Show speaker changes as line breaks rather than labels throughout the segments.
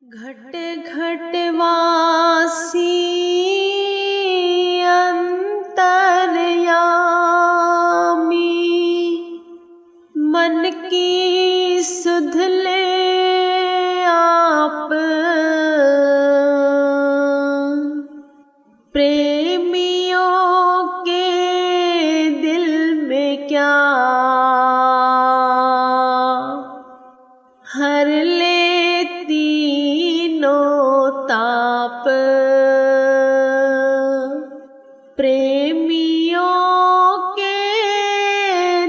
घट घट वासी अंतर्यामी, मन की सुध ले आप। प्रेमियों के दिल में क्या हर ले तीनों ताप। प्रेमियों के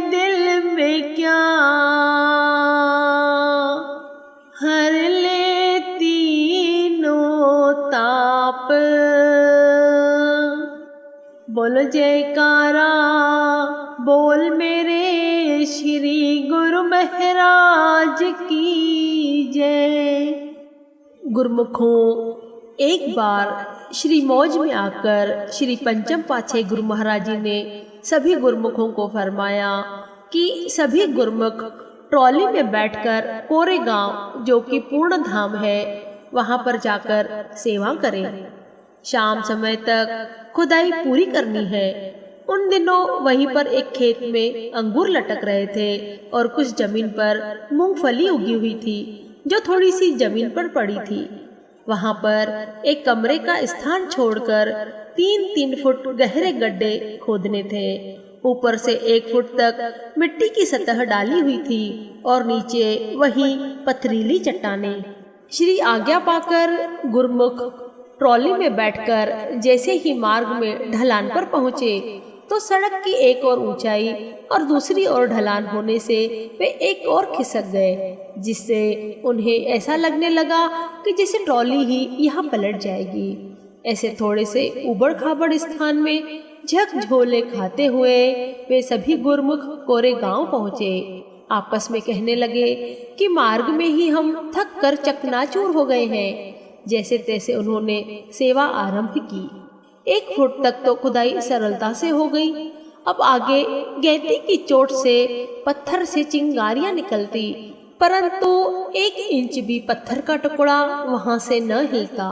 दिल में क्या हर ले तीनों ताप। बोलो जयकारा बोल मेरे श्री गुरु महाराज की जय। गुरुमुखों, एक बार श्री मौज में आकर श्री पंचम पातशाही गुरु महाराज जी ने सभी गुरुमुखों को फरमाया कि सभी गुरुमुख ट्रॉली में बैठकर कोरेगांव, जो कि पूर्ण धाम है, वहां पर जाकर सेवा करें। शाम समय तक खुदाई पूरी करनी है। उन दिनों वहीं पर एक खेत में अंगूर लटक रहे थे और कुछ जमीन पर मूंगफली उगी हुई थी जो थोड़ी सी जमीन पर पड़ी थी। वहां पर एक कमरे का स्थान छोड़कर 3-3 फुट गहरे गड्ढे खोदने थे। ऊपर से 1 फुट तक मिट्टी की सतह डाली हुई थी और नीचे वही पथरीली चट्टानें। श्री आज्ञा पाकर गुरुमुख ट्रॉली में बैठकर जैसे ही मार्ग में ढलान पर पहुँचे तो सड़क की एक और ऊंचाई और दूसरी ओर ढलान होने से वे एक और खिसक गए, जिससे उन्हें ऐसा लगने लगा कि जैसे ट्रॉली ही यहाँ पलट जाएगी। ऐसे थोड़े से उबड़ खाबड़ स्थान में झकझोले खाते हुए वे सभी गुरुमुख कोरेगांव पहुँचे। आपस में कहने लगे कि मार्ग में ही हम थक कर चकनाचूर हो गए हैं। जैसे तैसे उन्होंने सेवा आरंभ की। 1 फुट तक तो खुदाई सरलता से हो गई। अब आगे गैती की चोट से पत्थर से चिंगारियां निकलती, परंतु 1 इंच भी पत्थर का टुकड़ा वहां से न हिलता।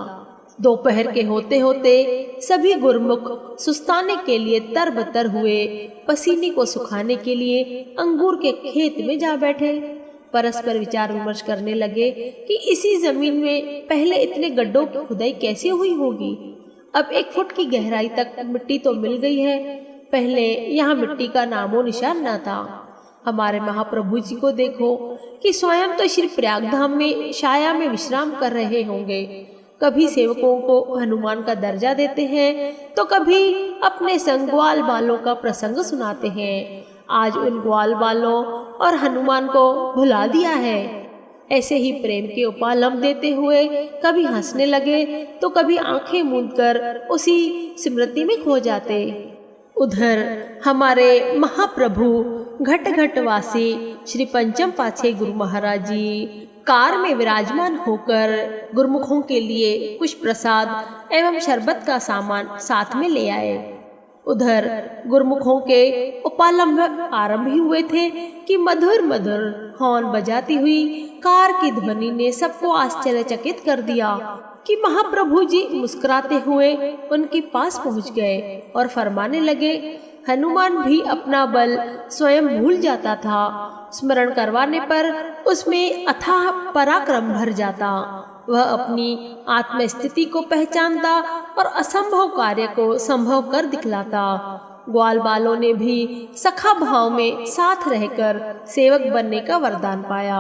दोपहर के होते होते सभी गुरुमुख सुस्ताने के लिए तरबतर हुए। पसीने को सुखाने के लिए अंगूर के खेत में जा बैठे। परस्पर विचार विमर्श करने लगे कि इसी जमीन में पहले इतने गड्ढों की खुदाई कैसे हुई होगी। अब 1 फुट की गहराई तक मिट्टी तो मिल गई है, पहले यहाँ मिट्टी का नामो निशान न था। हमारे महाप्रभु जी को देखो कि स्वयं तो श्री प्रयागधाम में छाया में विश्राम कर रहे होंगे। कभी सेवकों को हनुमान का दर्जा देते हैं तो कभी अपने संग ग्वाल बालों का प्रसंग सुनाते हैं। आज उन ग्वाल बालों और हनुमान को भुला दिया है। ऐसे ही प्रेम के उपालम देते हुए कभी हंसने लगे तो कभी आंखें मूंदकर उसी स्मृति में खो जाते। उधर हमारे महाप्रभु घट घट वासी श्री पंचम पातशाही गुरु महाराज जी कार में विराजमान होकर गुरुमुखों के लिए कुछ प्रसाद एवं शरबत का सामान साथ में ले आए। उधर गुरुमुखों के उपालंब आरंभ ही हुए थे कि मधुर मधुर हॉर्न बजाती हुई कार की ध्वनि ने सबको आश्चर्यचकित कर दिया कि महाप्रभु जी मुस्कुराते हुए उनके पास पहुंच गए और फरमाने लगे। हनुमान भी अपना बल स्वयं भूल जाता था, स्मरण करवाने पर उसमें अथाह पराक्रम भर जाता। वह अपनी आत्मस्थिति को पहचानता और असंभव कार्य को संभव कर दिखलाता। ग्वाल बालों ने भी सखा भाव में साथ रहकर सेवक बनने का वरदान पाया।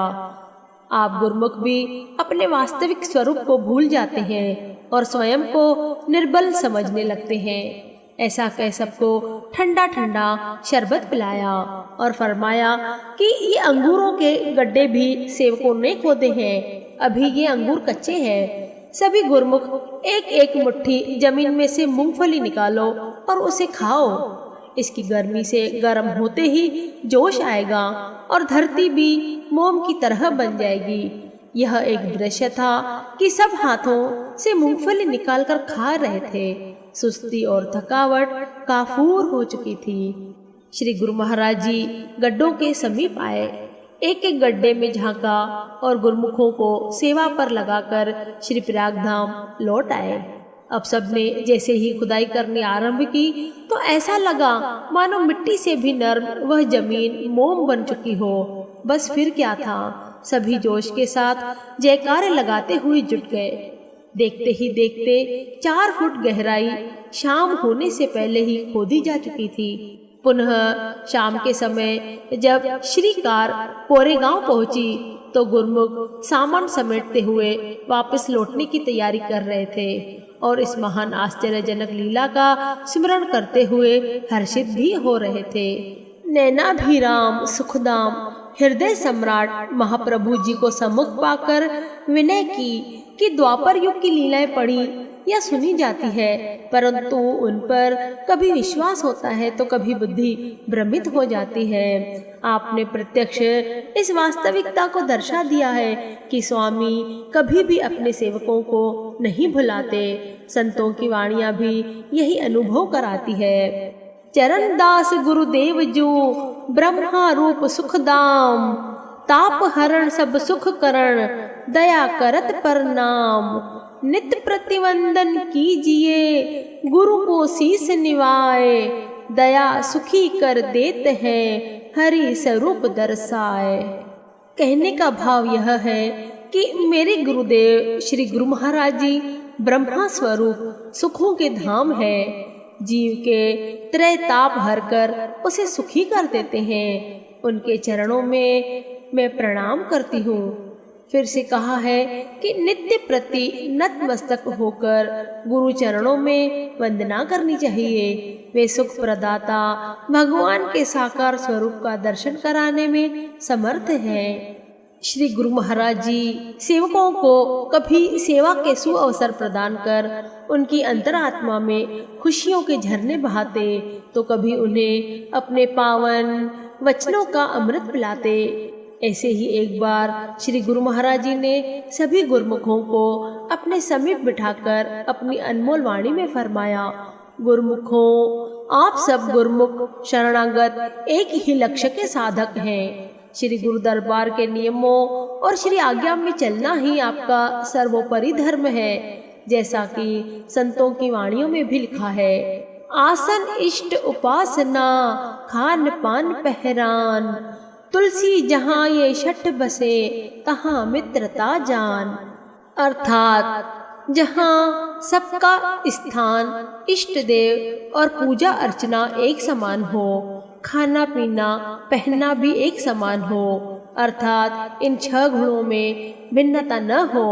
आप गुरुमुख भी अपने वास्तविक स्वरूप को भूल जाते हैं और स्वयं को निर्बल समझने लगते हैं। ऐसा कह सबको ठंडा ठंडा शरबत पिलाया और फरमाया कि ये अंगूरों के गड्ढे भी सेवकों ने खोदे हैं, अभी ये अंगूर कच्चे हैं। सभी गुरुमुख 1-1 मुट्ठी जमीन में से मूंगफली निकालो और उसे खाओ। इसकी गर्मी से गर्म होते ही जोश आएगा और धरती भी मोम की तरह बन जाएगी। यह एक दृश्य था कि सब हाथों से मूंगफली निकालकर खा रहे थे। सुस्ती और थकावट काफूर हो चुकी थी। श्री गुरु महाराज जी गड्ढों के समीप आए। एक एक गड्ढे में झांका और गुरुमुखों को सेवा पर लगाकर श्री प्रयागधाम लौट आए। अब सबने जैसे ही खुदाई करनी आरंभ की तो ऐसा लगा मानो मिट्टी से भी नर्म वह जमीन मोम बन चुकी हो। बस फिर क्या था, सभी जोश के साथ जयकारे लगाते हुए जुट गए। देखते ही देखते 4 फुट गहराई शाम होने से पहले ही खोदी जा चुकी थी। पुनः शाम के समय जब श्री कार कोरेगांव पहुंची तो गुरुमुख सामान समेटते हुए वापस लौटने की तैयारी कर रहे थे और इस महान आश्चर्यजनक लीला का स्मरण करते हुए हर्षित भी हो रहे थे। नैनाभिराम सुखदाम हृदय सम्राट महाप्रभु जी को सम्मुख पाकर विनय की कि द्वापर युग की लीलाएं पढ़ी या सुनी जाती है, परंतु उन पर कभी विश्वास होता है तो कभी बुद्धि भ्रमित हो जाती है। आपने प्रत्यक्ष इस वास्तविकता को दर्शा दिया है कि स्वामी कभी भी अपने सेवकों को नहीं भुलाते। संतों की वाणियां भी यही अनुभव कराती है। चरणदास गुरुदेव जो ब्रह्मा रूप सुखदाम, ताप हरण सब सुख करण, दया करत प्रणाम। नित्य प्रतिवंदन कीजिए गुरु को शीस निवाए, दया सुखी कर देते हैं हरि स्वरूप दर्शाए। कहने का भाव यह है कि मेरे गुरुदेव श्री गुरु महाराज जी ब्रह्मा स्वरूप सुखों के धाम है। जीव के त्रय ताप हर कर उसे सुखी कर देते हैं। उनके चरणों में मैं प्रणाम करती हूँ। फिर से कहा है कि नित्य प्रति नतमस्तक होकर गुरु चरणों में वंदना करनी चाहिए। वे सुख प्रदाता भगवान के साकार स्वरूप का दर्शन कराने में समर्थ हैं। श्री गुरु महाराज जी सेवकों को कभी सेवा के सुअवसर प्रदान कर उनकी अंतरात्मा में खुशियों के झरने बहाते तो कभी उन्हें अपने पावन वचनों का अमृत पिलाते। ऐसे ही एक बार श्री गुरु महाराज जी ने सभी गुरुमुखों को अपने समीप बिठाकर अपनी अनमोल वाणी में फरमाया, गुरुमुखों, आप सब गुरुमुख शरणागत एक ही लक्ष्य के साधक हैं। श्री गुरु दरबार के नियमों और श्री आज्ञा में चलना ही आपका सर्वोपरि धर्म है, जैसा कि संतों की वाणियों में भी लिखा है। आसन इष्ट उपासना खान पान पहरान, तुलसी जहाँ ये छठ बसे तहाँ मित्रता जान। अर्थात जहाँ सबका स्थान इष्ट देव और पूजा अर्चना एक समान हो, खाना पीना पहनना भी एक समान हो, अर्थात इन 6 गुणों में भिन्नता न हो,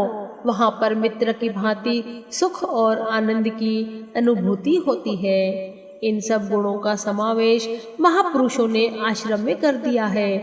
वहाँ पर मित्र की भांति सुख और आनंद की अनुभूति होती है। इन सब गुणों का समावेश महापुरुषों ने आश्रम में कर दिया है।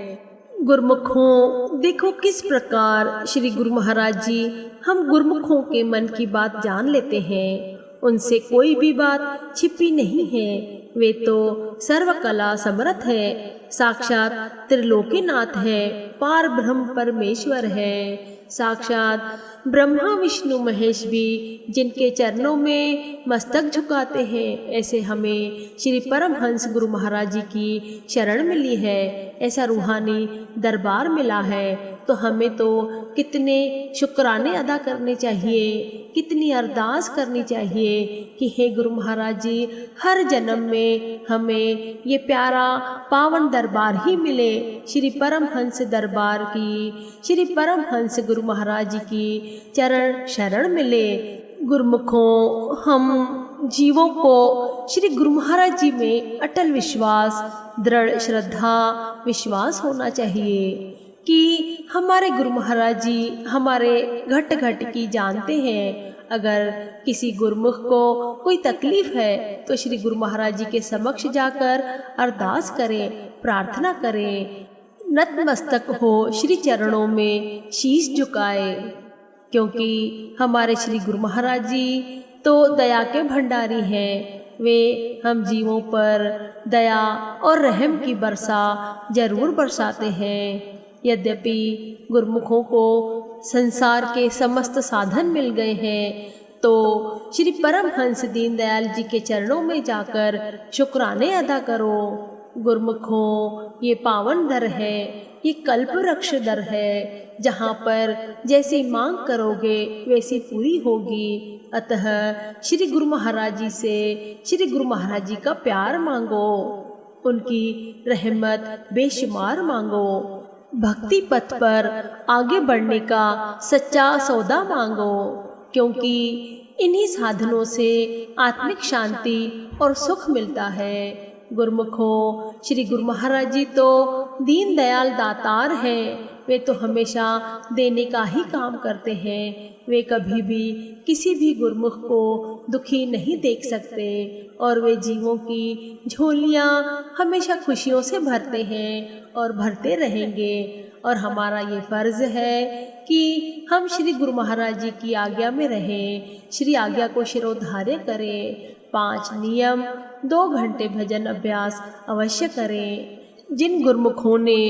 गुरुमुखों, देखो किस प्रकार श्री गुरु महाराज जी हम गुरुमुखों के मन की बात जान लेते हैं। उनसे कोई भी बात छिपी नहीं है। वे तो सर्वकला समर्थ है, साक्षात त्रिलोकीनाथ है, पार ब्रह्म परमेश्वर है। साक्षात ब्रह्मा विष्णु महेश भी जिनके चरणों में मस्तक झुकाते हैं, ऐसे हमें श्री परमहंस गुरु महाराज जी की शरण मिली है, ऐसा रूहानी दरबार मिला है। तो हमें तो कितने शुक्राने अदा करने चाहिए, कितनी अरदास करनी चाहिए कि हे गुरु महाराज जी हर जन्म में हमें ये प्यारा पावन दरबार ही मिले। श्री परमहंस दरबार की, श्री परमहंस गुरु महाराज जी की चरण शरण मिले। गुरुमुखों, हम जीवों को श्री गुरु महाराज जी में अटल विश्वास, दृढ़ श्रद्धा विश्वास होना चाहिए कि हमारे गुरु महाराज जी हमारे घट घट की जानते हैं। अगर किसी गुरुमुख को कोई तकलीफ है तो श्री गुरु महाराज जी के समक्ष जाकर अरदास करें, प्रार्थना करें, नतमस्तक हो श्री चरणों में शीश झुकाए, क्योंकि हमारे श्री गुरु महाराज जी तो दया के भंडारी हैं। वे हम जीवों पर दया और रहम की वर्षा जरूर बरसाते हैं। यद्यपि गुरुमुखों को संसार के समस्त साधन मिल गए हैं, तो श्री परमहंस दीनदयाल जी के चरणों में जाकर शुक्राने अदा करो। गुरमुखों, ये पावन दर है, ये कल्प वृक्ष दर है, जहाँ पर जैसी मांग करोगे वैसी पूरी होगी। अतः श्री गुरु महाराज जी से श्री गुरु महाराज जी का प्यार मांगो, उनकी रहमत बेशुमार मांगो, भक्ति पथ पर आगे बढ़ने का सच्चा सौदा मांगो, क्योंकि इन्हीं साधनों से आत्मिक शांति और सुख मिलता है। गुरमुखों, श्री गुरु महाराज जी तो दीन दयाल दातार हैं। वे तो हमेशा देने का ही काम करते हैं। वे कभी भी किसी भी गुरमुख को दुखी नहीं देख सकते और वे जीवों की झोलियाँ हमेशा खुशियों से भरते हैं और भरते रहेंगे। और हमारा ये फर्ज है कि हम श्री गुरु महाराज जी की आज्ञा में रहें, श्री आज्ञा को शिरोधार्य करें, 5 नियम, 2 घंटे भजन अभ्यास अवश्य करें। जिन गुरमुखों ने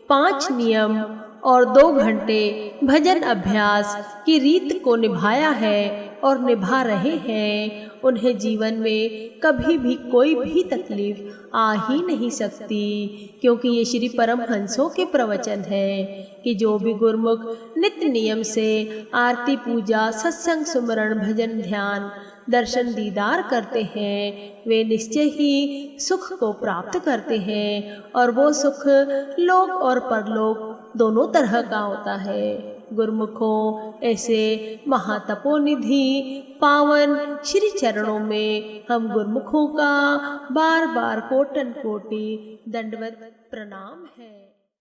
5 नियम और 2 घंटे भजन अभ्यास की रीत को निभाया है और निभा रहे हैं, उन्हें जीवन में कभी भी कोई भी तकलीफ आ ही नहीं सकती, क्योंकि ये श्री परमहंसों के प्रवचन है कि जो भी गुरमुख नित्य नियम से आरती पूजा सत्संग सुमरण भजन ध्यान दर्शन दीदार करते हैं, वे निश्चय ही सुख को प्राप्त करते हैं। और वो सुख लोक और परलोक दोनों तरह का होता है। गुरमुखों, ऐसे महातपोनिधि पावन श्री चरणों में हम गुरमुखों का बार बार कोटि दंडवत प्रणाम है।